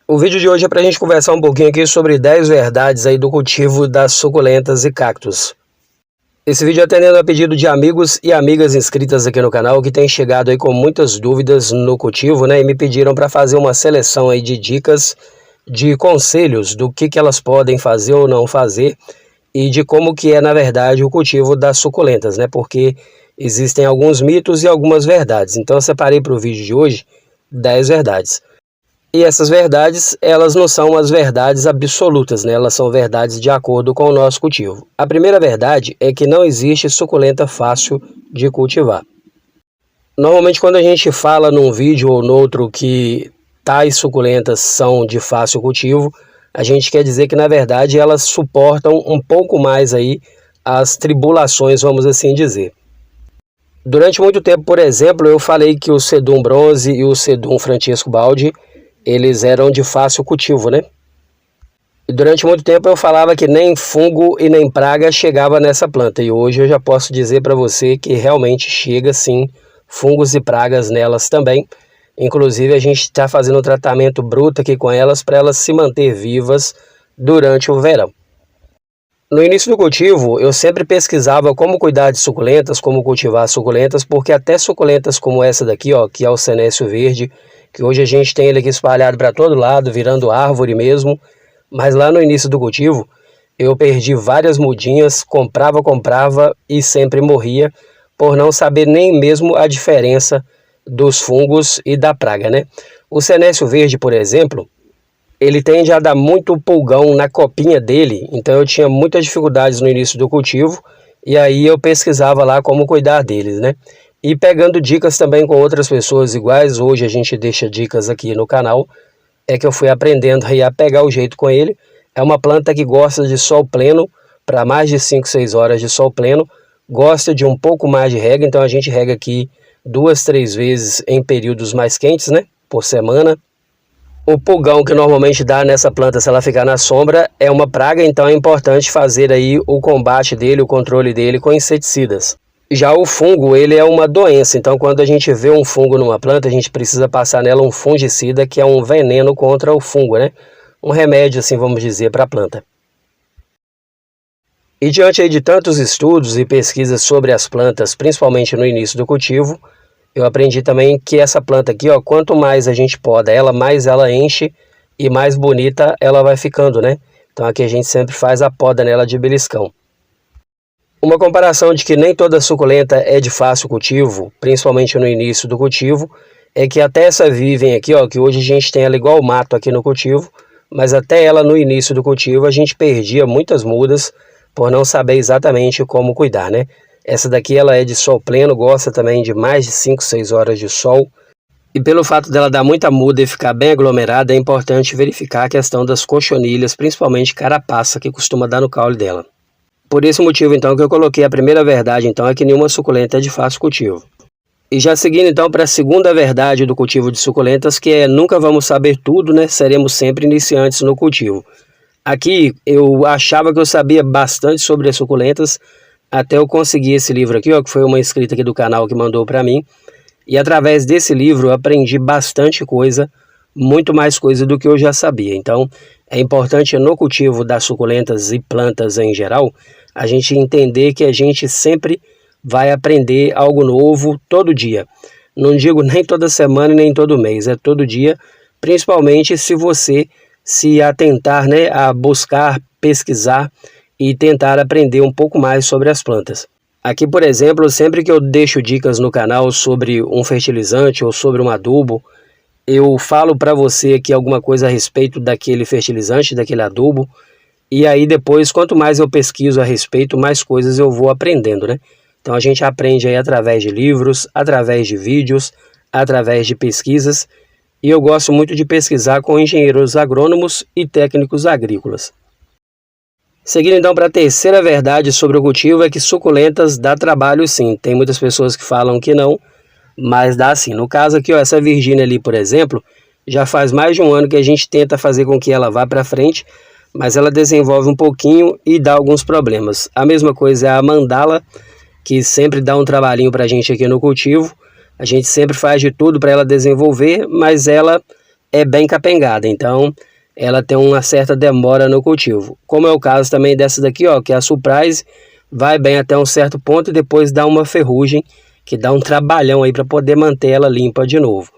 O vídeo de hoje é para a gente conversar um pouquinho aqui sobre 10 verdades aí do cultivo das suculentas e cactos. Esse vídeo é atendendo a pedido de amigos e amigas inscritas aqui no canal que têm chegado aí com muitas dúvidas no cultivo, né? E me pediram para fazer uma seleção aí de dicas, de conselhos do que elas podem fazer ou não fazer e de como que é na verdade o cultivo das suculentas, né? Porque existem alguns mitos e algumas verdades. Então eu separei para o vídeo de hoje 10 verdades. E essas verdades, elas não são as verdades absolutas, né? Elas são verdades de acordo com o nosso cultivo. A primeira verdade é que não existe suculenta fácil de cultivar. Normalmente quando a gente fala num vídeo ou no outro que tais suculentas são de fácil cultivo, a gente quer dizer que na verdade elas suportam um pouco mais aí as tribulações, vamos assim dizer. Durante muito tempo, por exemplo, eu falei que o Sedum Bronze e o Sedum Francisco Baldi eles eram de fácil cultivo, né? E durante muito tempo eu falava que nem fungo e nem praga chegava nessa planta. E hoje eu já posso dizer para você que realmente chega sim fungos e pragas nelas também. Inclusive a gente está fazendo um tratamento bruto aqui com elas para elas se manter vivas durante o verão. No início do cultivo eu sempre pesquisava como cuidar de suculentas, como cultivar suculentas, porque até suculentas como essa daqui, ó, que é o Senécio Verde, que hoje a gente tem ele aqui espalhado para todo lado, virando árvore mesmo, mas lá no início do cultivo eu perdi várias mudinhas, comprava e sempre morria, por não saber nem mesmo a diferença dos fungos e da praga, né? O Senécio Verde, por exemplo, ele tende a dar muito pulgão na copinha dele, então eu tinha muitas dificuldades no início do cultivo, e aí eu pesquisava lá como cuidar deles, né? E pegando dicas também com outras pessoas iguais, hoje a gente deixa dicas aqui no canal, é que eu fui aprendendo aí a pegar o jeito com ele. É uma planta que gosta de sol pleno, para mais de 5, 6 horas de sol pleno, gosta de um pouco mais de rega, então a gente rega aqui 2, 3 vezes em períodos mais quentes, né, por semana. O pulgão que normalmente dá nessa planta se ela ficar na sombra é uma praga, então é importante fazer aí o combate dele, o controle dele com inseticidas. Já o fungo, ele é uma doença, então quando a gente vê um fungo numa planta, a gente precisa passar nela um fungicida, que é um veneno contra o fungo, né? Um remédio, assim vamos dizer, para a planta. E diante aí de tantos estudos e pesquisas sobre as plantas, principalmente no início do cultivo, eu aprendi também que essa planta aqui, ó, quanto mais a gente poda ela, mais ela enche e mais bonita ela vai ficando, né? Então aqui a gente sempre faz a poda nela de beliscão. Uma comparação de que nem toda suculenta é de fácil cultivo, principalmente no início do cultivo, é que até essa vivem aqui, ó, que hoje a gente tem ela igual mato aqui no cultivo, mas até ela no início do cultivo a gente perdia muitas mudas por não saber exatamente como cuidar, né? Essa daqui ela é de sol pleno, gosta também de mais de 5, 6 horas de sol. E pelo fato dela dar muita muda e ficar bem aglomerada, é importante verificar a questão das cochonilhas, principalmente carapaça, que costuma dar no caule dela. Por esse motivo, então, que eu coloquei a primeira verdade, então, é que nenhuma suculenta é de fácil cultivo. E já seguindo, então, para a segunda verdade do cultivo de suculentas, que é nunca vamos saber tudo, né? Seremos sempre iniciantes no cultivo. Aqui, eu achava que eu sabia bastante sobre as suculentas, até eu conseguir esse livro aqui, ó, que foi uma inscrita aqui do canal que mandou para mim. E através desse livro eu aprendi bastante coisa, muito mais coisa do que eu já sabia. Então, é importante no cultivo das suculentas e plantas em geral, a gente entender que a gente sempre vai aprender algo novo todo dia. Não digo nem toda semana e nem todo mês, é todo dia, principalmente se você se atentar, né, a buscar, pesquisar e tentar aprender um pouco mais sobre as plantas. Aqui, por exemplo, sempre que eu deixo dicas no canal sobre um fertilizante ou sobre um adubo, eu falo para você aqui alguma coisa a respeito daquele fertilizante, daquele adubo, e aí depois, quanto mais eu pesquiso a respeito, mais coisas eu vou aprendendo, né? Então a gente aprende aí através de livros, através de vídeos, através de pesquisas, e eu gosto muito de pesquisar com engenheiros agrônomos e técnicos agrícolas. Seguindo então para a terceira verdade sobre o cultivo, é que suculentas dá trabalho sim. Tem muitas pessoas que falam que não, mas dá sim. No caso aqui, ó, essa Virgínia ali, por exemplo, já faz mais de um ano que a gente tenta fazer com que ela vá para frente, mas ela desenvolve um pouquinho e dá alguns problemas. A mesma coisa é a Mandala, que sempre dá um trabalhinho para a gente aqui no cultivo. A gente sempre faz de tudo para ela desenvolver, mas ela é bem capengada, então ela tem uma certa demora no cultivo. Como é o caso também dessa daqui, ó, que é a Surprise, vai bem até um certo ponto e depois dá uma ferrugem, que dá um trabalhão aí para poder manter ela limpa de novo.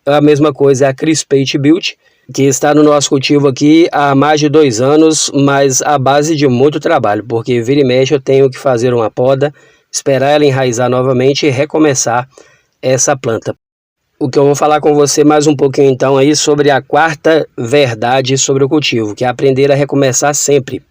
A mesma coisa é a Crispate Build, que está no nosso cultivo aqui há mais de 2 anos, mas à base de muito trabalho, porque vira e mexe eu tenho que fazer uma poda, esperar ela enraizar novamente e recomeçar essa planta. O que eu vou falar com você mais um pouquinho então aí sobre a quarta verdade sobre o cultivo, que é aprender a recomeçar sempre.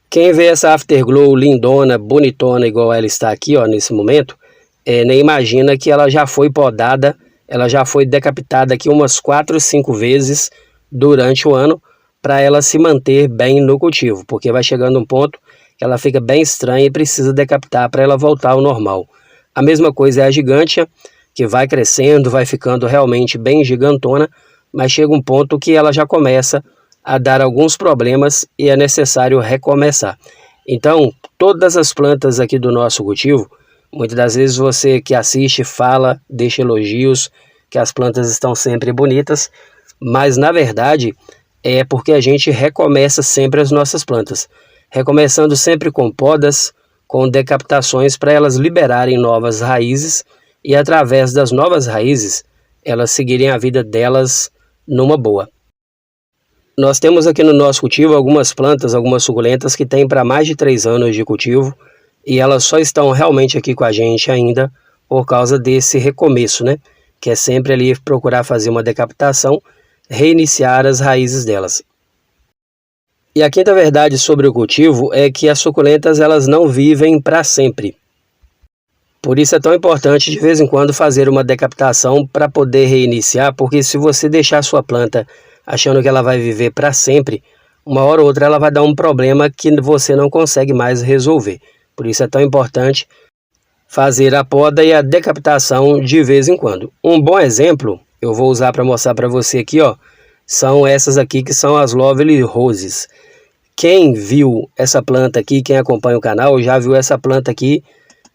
Quem vê essa Afterglow lindona, bonitona, igual ela está aqui, ó, nesse momento, nem imagina que ela já foi podada, ela já foi decapitada aqui umas 4 ou 5 vezes durante o ano para ela se manter bem no cultivo, porque vai chegando um ponto que ela fica bem estranha e precisa decapitar para ela voltar ao normal. A mesma coisa é a Gigantea, que vai crescendo, vai ficando realmente bem gigantona, mas chega um ponto que ela já começa a dar alguns problemas e é necessário recomeçar. Então, todas as plantas aqui do nosso cultivo, muitas das vezes você que assiste fala, deixa elogios, que as plantas estão sempre bonitas, mas na verdade é porque a gente recomeça sempre as nossas plantas, recomeçando sempre com podas, com decapitações para elas liberarem novas raízes e através das novas raízes elas seguirem a vida delas numa boa. Nós temos aqui no nosso cultivo algumas plantas, algumas suculentas que têm para mais de 3 anos de cultivo e elas só estão realmente aqui com a gente ainda por causa desse recomeço, né? Que é sempre ali procurar fazer uma decapitação, reiniciar as raízes delas. E a quinta verdade sobre o cultivo é que as suculentas elas não vivem para sempre. Por isso é tão importante de vez em quando fazer uma decapitação para poder reiniciar, porque se você deixar a sua planta achando que ela vai viver para sempre, uma hora ou outra ela vai dar um problema que você não consegue mais resolver. Por isso é tão importante fazer a poda e a decapitação de vez em quando. Um bom exemplo, eu vou usar para mostrar para você aqui, ó, são essas aqui que são as Lovely Roses. Quem viu essa planta aqui, quem acompanha o canal, já viu essa planta aqui,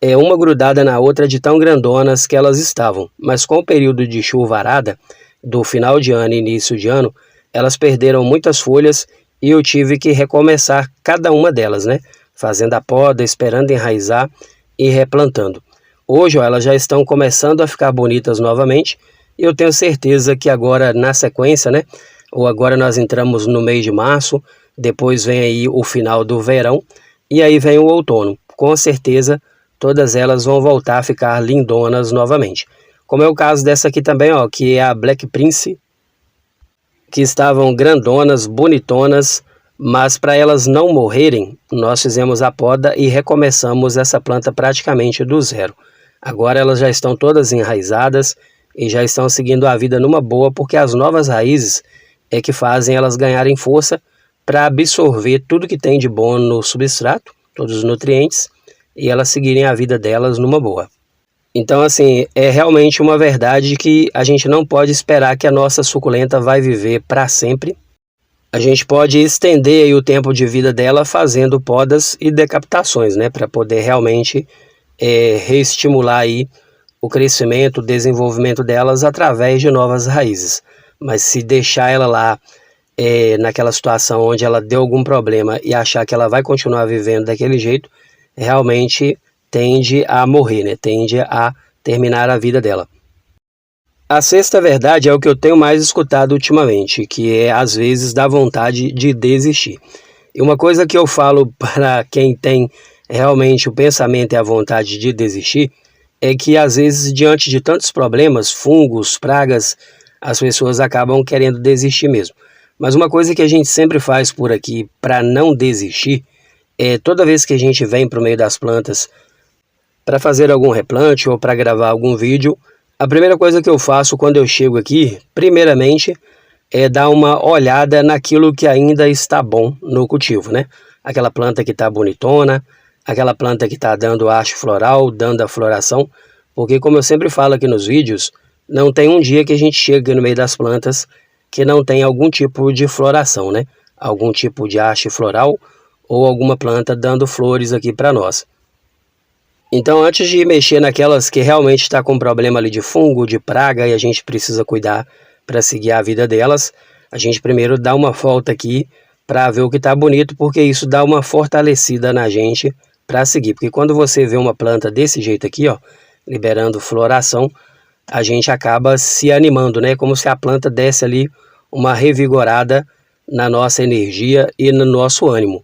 uma grudada na outra de tão grandonas que elas estavam. Mas com o período de chuvarada, do final de ano e início de ano, elas perderam muitas folhas e eu tive que recomeçar cada uma delas, né? Fazendo a poda, esperando enraizar e replantando. Hoje, ó, elas já estão começando a ficar bonitas novamente e eu tenho certeza que agora na sequência, né? Ou agora nós entramos no mês de março, depois vem aí o final do verão e aí vem o outono. Com certeza todas elas vão voltar a ficar lindonas novamente. Como é o caso dessa aqui também, ó, que é a Black Prince, que estavam grandonas, bonitonas, mas para elas não morrerem, nós fizemos a poda e recomeçamos essa planta praticamente do zero. Agora elas já estão todas enraizadas e já estão seguindo a vida numa boa, porque as novas raízes é que fazem elas ganharem força para absorver tudo que tem de bom no substrato, todos os nutrientes, e elas seguirem a vida delas numa boa. Então, assim, é realmente uma verdade que a gente não pode esperar que a nossa suculenta vai viver para sempre. A gente pode estender aí o tempo de vida dela fazendo podas e decapitações, né? Para poder realmente reestimular aí o crescimento, o desenvolvimento delas através de novas raízes. Mas se deixar ela lá naquela situação onde ela deu algum problema e achar que ela vai continuar vivendo daquele jeito, realmente tende a morrer, né? Tende a terminar a vida dela. A sexta verdade é o que eu tenho mais escutado ultimamente, que é às vezes dá vontade de desistir. E uma coisa que eu falo para quem tem realmente o pensamento e a vontade de desistir é que às vezes diante de tantos problemas, fungos, pragas, as pessoas acabam querendo desistir mesmo. Mas uma coisa que a gente sempre faz por aqui para não desistir é toda vez que a gente vem para o meio das plantas para fazer algum replante ou para gravar algum vídeo, a primeira coisa que eu faço quando eu chego aqui, primeiramente, é dar uma olhada naquilo que ainda está bom no cultivo, né? Aquela planta que está bonitona, aquela planta que está dando haste floral, dando a floração, porque como eu sempre falo aqui nos vídeos, não tem um dia que a gente chega no meio das plantas que não tem algum tipo de floração, né? Algum tipo de haste floral ou alguma planta dando flores aqui para nós. Então, antes de mexer naquelas que realmente está com problema ali de fungo, de praga e a gente precisa cuidar para seguir a vida delas, a gente primeiro dá uma volta aqui para ver o que está bonito, porque isso dá uma fortalecida na gente para seguir. Porque quando você vê uma planta desse jeito aqui, ó, liberando floração, a gente acaba se animando, né? Como se a planta desse ali uma revigorada na nossa energia e no nosso ânimo.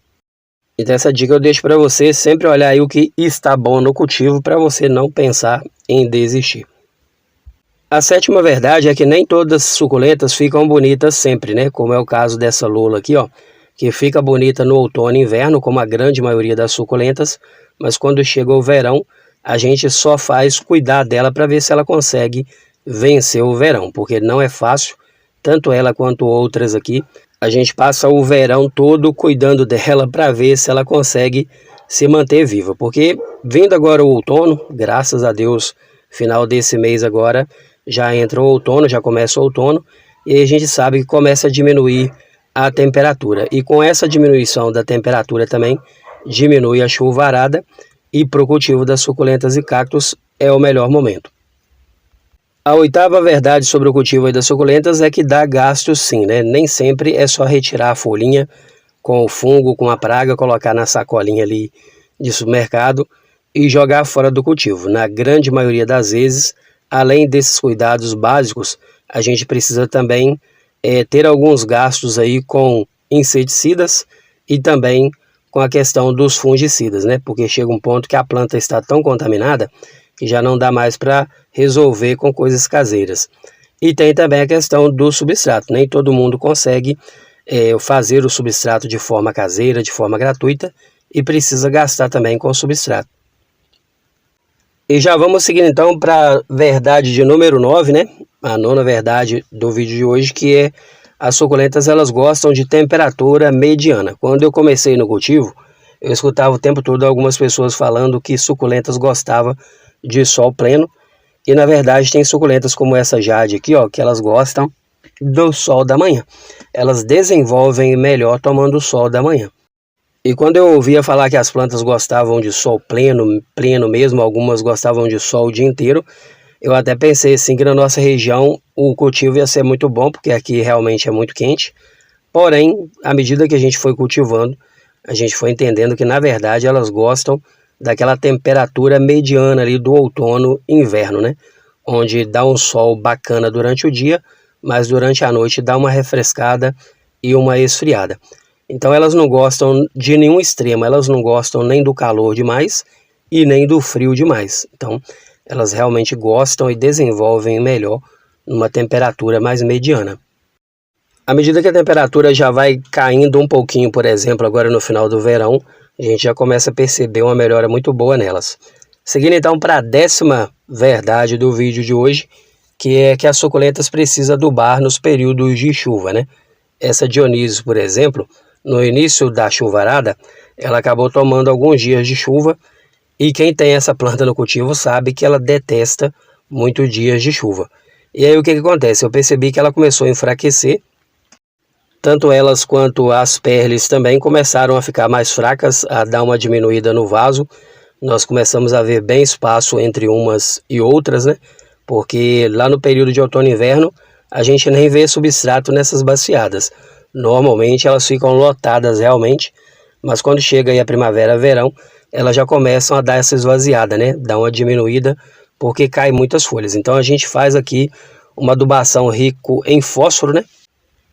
Então essa dica eu deixo para você, sempre olhar aí o que está bom no cultivo para você não pensar em desistir. A sétima verdade é que nem todas as suculentas ficam bonitas sempre, né? Como é o caso dessa lula aqui, ó, que fica bonita no outono e inverno, como a grande maioria das suculentas, mas quando chega o verão, a gente só faz cuidar dela para ver se ela consegue vencer o verão, porque não é fácil, tanto ela quanto outras aqui. A gente passa o verão todo cuidando dela para ver se ela consegue se manter viva, porque vindo agora o outono, graças a Deus, final desse mês agora, já entra o outono, já começa o outono, e aí a gente sabe que começa a diminuir a temperatura. E com essa diminuição da temperatura também, diminui a chuvarada, e para o cultivo das suculentas e cactos é o melhor momento. A oitava verdade sobre o cultivo das suculentas é que dá gasto sim, né? Nem sempre é só retirar a folhinha com o fungo, com a praga, colocar na sacolinha ali de supermercado e jogar fora do cultivo. Na grande maioria das vezes, além desses cuidados básicos, a gente precisa também ter alguns gastos aí com inseticidas e também com a questão dos fungicidas, né? Porque chega um ponto que a planta está tão contaminada que já não dá mais para resolver com coisas caseiras. E tem também a questão do substrato. Nem todo mundo consegue fazer o substrato de forma caseira, de forma gratuita, e precisa gastar também com o substrato. E já vamos seguir então para a verdade de número 9, né? A nona verdade do vídeo de hoje, que é as suculentas elas gostam de temperatura mediana. Quando eu comecei no cultivo, eu escutava o tempo todo algumas pessoas falando que suculentas gostavam de sol pleno, e na verdade tem suculentas como essa Jade aqui, ó, que elas gostam do sol da manhã. Elas desenvolvem melhor tomando o sol da manhã. E quando eu ouvia falar que as plantas gostavam de sol pleno mesmo, algumas gostavam de sol o dia inteiro, eu até pensei assim que na nossa região o cultivo ia ser muito bom, porque aqui realmente é muito quente. Porém, à medida que a gente foi cultivando, a gente foi entendendo que na verdade elas gostam daquela temperatura mediana ali do outono e inverno, né? Onde dá um sol bacana durante o dia, mas durante a noite dá uma refrescada e uma esfriada. Então elas não gostam de nenhum extremo, elas não gostam nem do calor demais e nem do frio demais. Então elas realmente gostam e desenvolvem melhor numa temperatura mais mediana. À medida que a temperatura já vai caindo um pouquinho, por exemplo, agora no final do verão, a gente já começa a perceber uma melhora muito boa nelas. Seguindo então para a 10ª verdade do vídeo de hoje, que é que as suculentas precisam adubar nos períodos de chuva, né? Essa Dionísio, por exemplo, no início da chuvarada, ela acabou tomando alguns dias de chuva, e quem tem essa planta no cultivo sabe que ela detesta muitos dias de chuva. E aí o que acontece? Eu percebi que ela começou a enfraquecer, tanto elas quanto as perles também começaram a ficar mais fracas, a dar uma diminuída no vaso. Nós começamos a ver bem espaço entre umas e outras, né? Porque lá no período de outono e inverno, a gente nem vê substrato nessas baciadas. Normalmente elas ficam lotadas realmente, mas quando chega aí a primavera, verão, elas já começam a dar essa esvaziada, né? Dá uma diminuída porque cai muitas folhas. Então a gente faz aqui uma adubação rico em fósforo, né?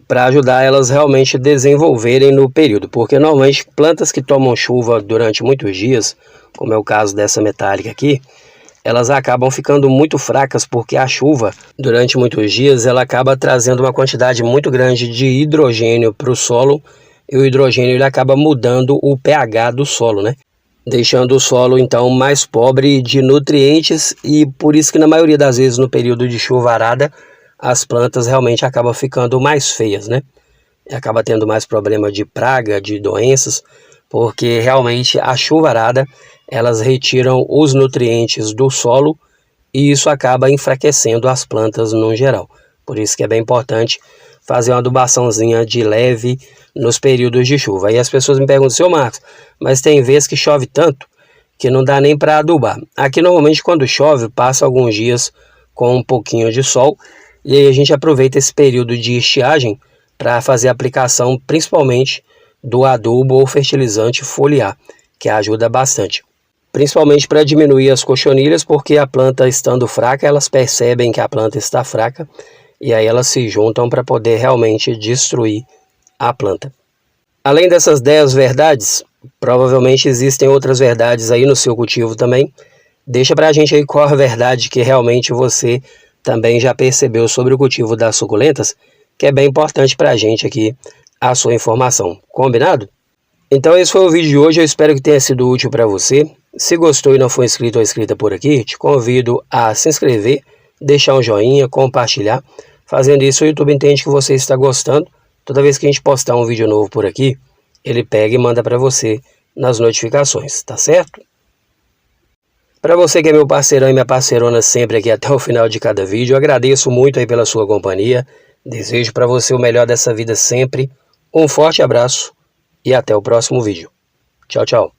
Para ajudar elas realmente a desenvolverem no período, porque normalmente plantas que tomam chuva durante muitos dias, como é o caso dessa metálica aqui, elas acabam ficando muito fracas, porque a chuva durante muitos dias ela acaba trazendo uma quantidade muito grande de hidrogênio para o solo, e o hidrogênio ele acaba mudando o pH do solo, né? Deixando o solo então mais pobre de nutrientes, e por isso que na maioria das vezes no período de chuvarada as plantas realmente acabam ficando mais feias, né? Acaba tendo mais problema de praga, de doenças, porque realmente a chuvarada, elas retiram os nutrientes do solo e isso acaba enfraquecendo as plantas no geral. Por isso que é bem importante fazer uma adubaçãozinha de leve nos períodos de chuva. Aí as pessoas me perguntam, seu Marcos, mas tem vezes que chove tanto que não dá nem para adubar. Aqui normalmente quando chove passa alguns dias com um pouquinho de sol, E aí a gente aproveita esse período de estiagem para fazer a aplicação principalmente do adubo ou fertilizante foliar, que ajuda bastante. Principalmente para diminuir as cochonilhas, porque a planta estando fraca, elas percebem que a planta está fraca e aí elas se juntam para poder realmente destruir a planta. Além dessas 10 verdades, provavelmente existem outras verdades aí no seu cultivo também. Deixa para a gente aí qual a verdade que realmente você também já percebeu sobre o cultivo das suculentas, que é bem importante para a gente aqui a sua informação. Combinado? Então esse foi o vídeo de hoje, eu espero que tenha sido útil para você. Se gostou e não for inscrito ou inscrita por aqui, te convido a se inscrever, deixar um joinha, compartilhar. Fazendo isso, o YouTube entende que você está gostando. Toda vez que a gente postar um vídeo novo por aqui, ele pega e manda para você nas notificações, tá certo? Para você que é meu parceirão e minha parceirona sempre aqui até o final de cada vídeo, eu agradeço muito aí pela sua companhia. Desejo para você o melhor dessa vida sempre. Um forte abraço e até o próximo vídeo. Tchau, tchau.